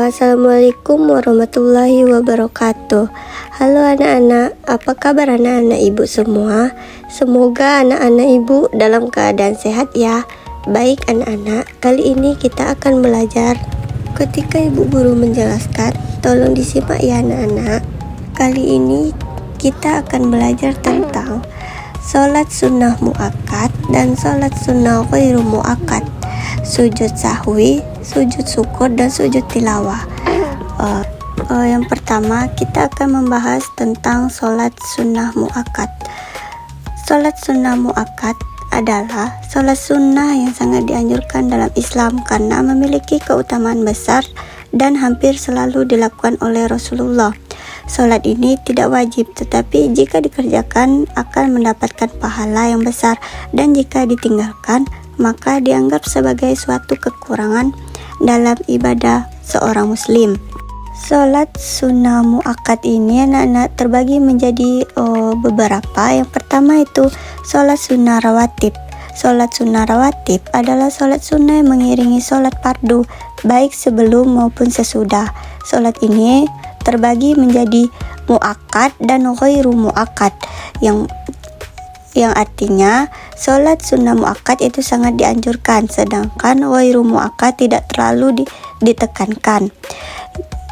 Assalamualaikum warahmatullahi wabarakatuh. Halo anak-anak, apa kabar anak-anak ibu semua? Semoga anak-anak ibu dalam keadaan sehat ya. Baik anak-anak, kali ini kita akan belajar. Ketika ibu guru menjelaskan, tolong disimak ya anak-anak. Kali ini kita akan belajar tentang sholat sunnah muakkad dan sholat sunnah ghairu muakkad, sujud sahwi, sujud syukur, dan sujud tilawah. Yang pertama kita akan membahas tentang sholat sunnah muakkad. Sholat sunnah muakkad adalah sholat sunnah yang sangat dianjurkan dalam Islam karena memiliki keutamaan besar dan hampir selalu dilakukan oleh Rasulullah. Sholat ini tidak wajib, tetapi jika dikerjakan akan mendapatkan pahala yang besar, dan jika ditinggalkan maka dianggap sebagai suatu kekurangan dalam ibadah seorang muslim. Sholat sunnah muakkad ini anak-anak terbagi menjadi beberapa. Yang pertama itu sholat sunnah rawatib. Sholat sunnah rawatib adalah sholat sunnah yang mengiringi sholat fardu, baik sebelum maupun sesudah. Sholat ini terbagi menjadi muakkad dan ghairu muakkad, yang artinya sholat sunnah muakkad itu sangat dianjurkan, sedangkan ghairu muakkad tidak terlalu ditekankan.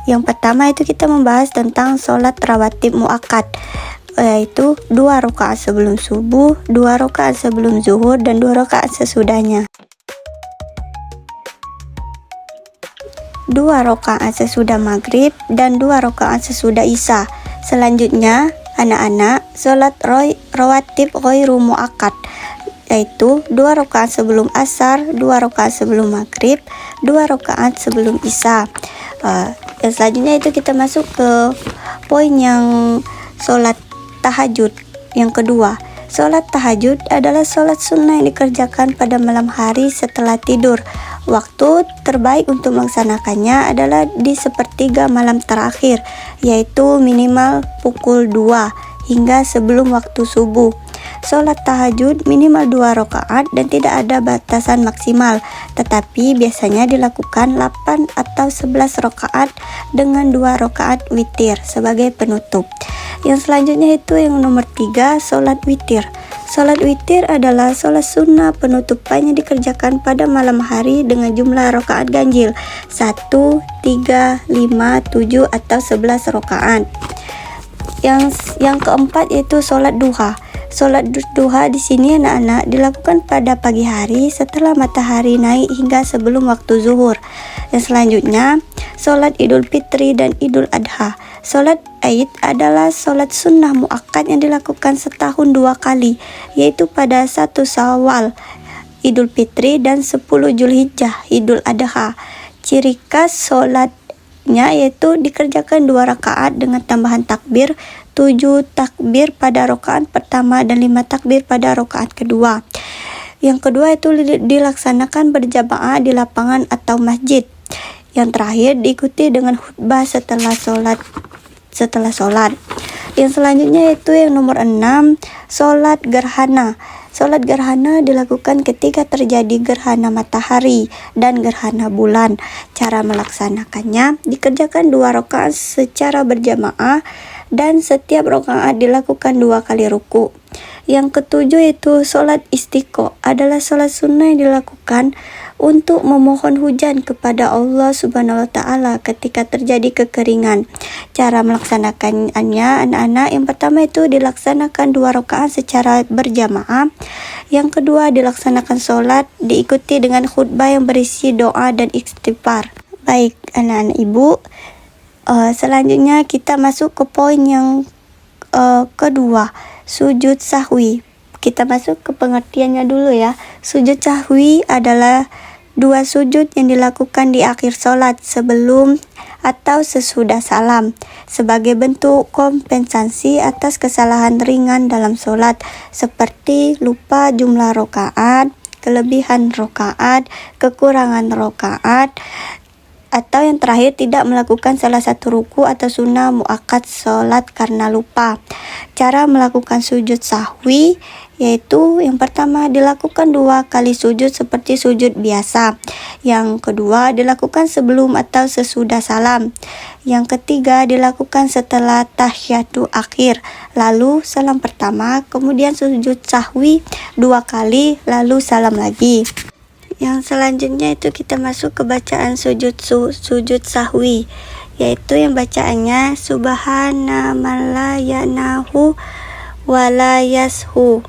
Yang pertama itu kita membahas tentang sholat rawatib muakkad, yaitu 2 rakaat sebelum subuh, 2 rakaat sebelum zuhur, dan 2 rakaat sesudahnya. 2 rakaat sesudah maghrib dan 2 rakaat sesudah isya. Selanjutnya anak-anak, sholat rawatib ghairu muakkad, yaitu 2 rakaat sebelum asar, 2 rakaat sebelum maghrib, 2 rakaat sebelum isya. Yang selanjutnya itu kita masuk ke poin yang sholat tahajud. Yang kedua, sholat tahajud adalah sholat sunnah yang dikerjakan pada malam hari setelah tidur. Waktu terbaik untuk melaksanakannya adalah di sepertiga malam terakhir, yaitu minimal pukul 2 hingga sebelum waktu subuh. Sholat tahajud minimal 2 rakaat dan tidak ada batasan maksimal, tetapi biasanya dilakukan 8 atau 11 rakaat dengan 2 rakaat witir sebagai penutup. Yang selanjutnya itu yang nomor 3, sholat witir. Sholat witir adalah sholat sunnah penutupan yang dikerjakan pada malam hari dengan jumlah rakaat ganjil 1, 3, 5, 7, atau 11 rakaat. Yang keempat yaitu sholat duha. Sholat duha di sini anak-anak dilakukan pada pagi hari setelah matahari naik hingga sebelum waktu zuhur. Yang selanjutnya sholat idul fitri dan idul adha. Sholat Aid adalah sholat sunnah muakkad yang dilakukan setahun 2 kali, yaitu pada 1 Syawal Idul Fitri dan 10 Zulhijjah Idul Adha. Ciri khas sholatnya yaitu dikerjakan 2 rakaat dengan tambahan takbir, 7 takbir pada rakaat pertama dan 5 takbir pada rakaat kedua. Yang kedua itu dilaksanakan berjamaah di lapangan atau masjid. Yang terakhir diikuti dengan khutbah setelah sholat. Yang selanjutnya yaitu yang nomor 6, sholat gerhana. Sholat gerhana dilakukan ketika terjadi gerhana matahari dan gerhana bulan. Cara melaksanakannya dikerjakan 2 rakaat secara berjamaah dan setiap rakaat dilakukan 2 kali ruku. Yang ketujuh itu sholat istiqo, adalah sholat sunnah yang dilakukan untuk memohon hujan kepada Allah Subhanahu wa Ta'ala ketika terjadi kekeringan. Cara melaksanakannya anak-anak, yang pertama itu dilaksanakan 2 rakaat secara berjamaah. Yang kedua dilaksanakan sholat diikuti dengan khutbah yang berisi doa dan istighfar. Baik anak-anak ibu, selanjutnya kita masuk ke poin yang kedua, sujud sahwi. Kita masuk ke pengertiannya dulu ya. Sujud sahwi adalah 2 sujud yang dilakukan di akhir sholat sebelum atau sesudah salam sebagai bentuk kompensasi atas kesalahan ringan dalam sholat, seperti lupa jumlah rakaat, kelebihan rakaat, kekurangan rakaat, Atau yang terakhir, tidak melakukan salah satu ruku atau sunnah muakkad sholat karena lupa. Cara melakukan sujud sahwi yaitu yang pertama dilakukan 2 kali sujud seperti sujud biasa. Yang kedua dilakukan sebelum atau sesudah salam. Yang ketiga dilakukan setelah tahiyatul akhir. Lalu salam pertama, kemudian sujud sahwi 2 kali, lalu salam lagi. Yang selanjutnya itu kita masuk ke bacaan sujud sahwi, yaitu yang bacaannya subhana man la ya'nahu wa la yashu.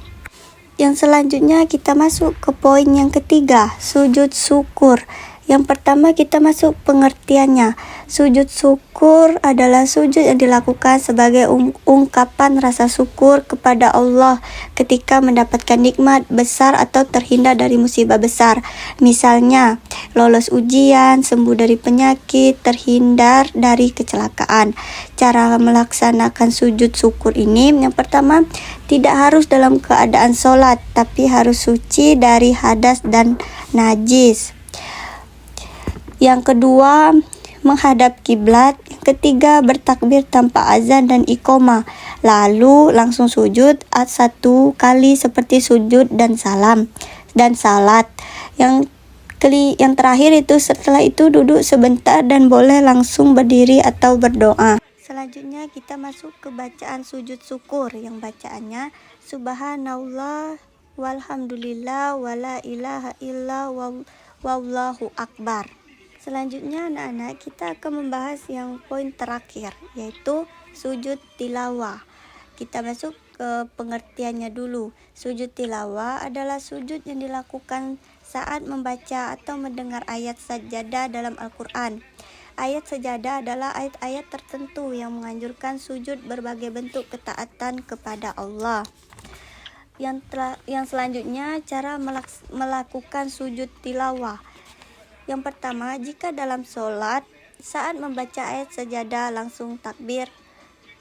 Yang selanjutnya kita masuk ke poin yang ketiga, sujud syukur. Yang pertama kita masuk pengertiannya. Sujud syukur adalah sujud yang dilakukan sebagai ungkapan rasa syukur kepada Allah ketika mendapatkan nikmat besar atau terhindar dari musibah besar. Misalnya, lolos ujian, sembuh dari penyakit, terhindar dari kecelakaan. Cara melaksanakan sujud syukur ini, yang pertama, tidak harus dalam keadaan sholat, tapi harus suci dari hadas dan najis. Yang kedua, menghadap kiblat. Yang ketiga, bertakbir tanpa azan dan iqomah. Lalu langsung sujud 1 kali seperti sujud dan salam dan salat. Yang terakhir itu setelah itu duduk sebentar dan boleh langsung berdiri atau berdoa. Selanjutnya kita masuk ke bacaan sujud syukur, yang bacaannya subhanallah walhamdulillah wala ilaha illa wallahu akbar. Selanjutnya anak-anak, kita akan membahas yang poin terakhir, yaitu sujud tilawah. Kita masuk ke pengertiannya dulu. Sujud tilawah adalah sujud yang dilakukan saat membaca atau mendengar ayat sajadah dalam Al-Quran. Ayat sajadah adalah ayat-ayat tertentu yang menganjurkan sujud berbagai bentuk ketaatan kepada Allah. Yang selanjutnya, cara melakukan sujud tilawah. Yang pertama, jika dalam sholat, saat membaca ayat sajadah langsung takbir,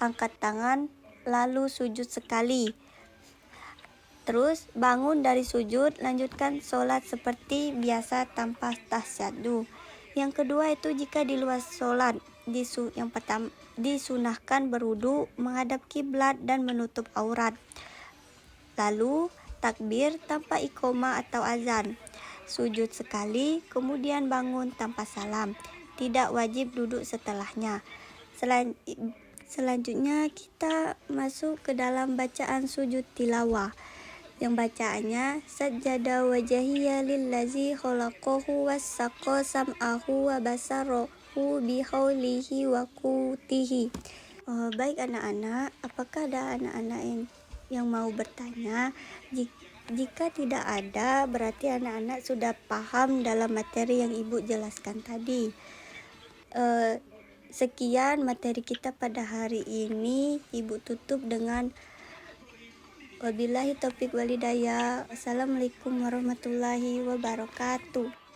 angkat tangan, lalu sujud sekali. Terus bangun dari sujud, lanjutkan sholat seperti biasa tanpa tasyahud. Yang kedua itu jika di luar sholat, yang pertama disunahkan berwudu, menghadap kiblat dan menutup aurat. Lalu takbir tanpa iqomah atau azan. Sujud sekali, kemudian bangun tanpa salam. Tidak wajib duduk setelahnya. Selanjutnya kita masuk ke dalam bacaan sujud tilawah. Yang bacaannya sajada wajhiya lillazi khalaqahu wassaqa sam'ahu wa basarahu bihaulihi wa quwwatihi. Baik anak-anak, apakah ada anak-anak yang mau bertanya? Jika tidak ada, berarti anak-anak sudah paham dalam materi yang Ibu jelaskan tadi. Sekian materi kita pada hari ini. Ibu tutup dengan wabillahi taufiq walhidayah. Wassalamualaikum warahmatullahi wabarakatuh.